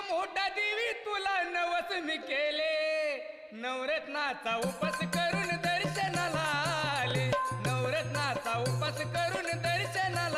मोठा देवी तुला नवस मी केले, नवरत्नाचा उपास करून दर्शनाला आले, नवरत्नाचा उपास करून दर्शनाला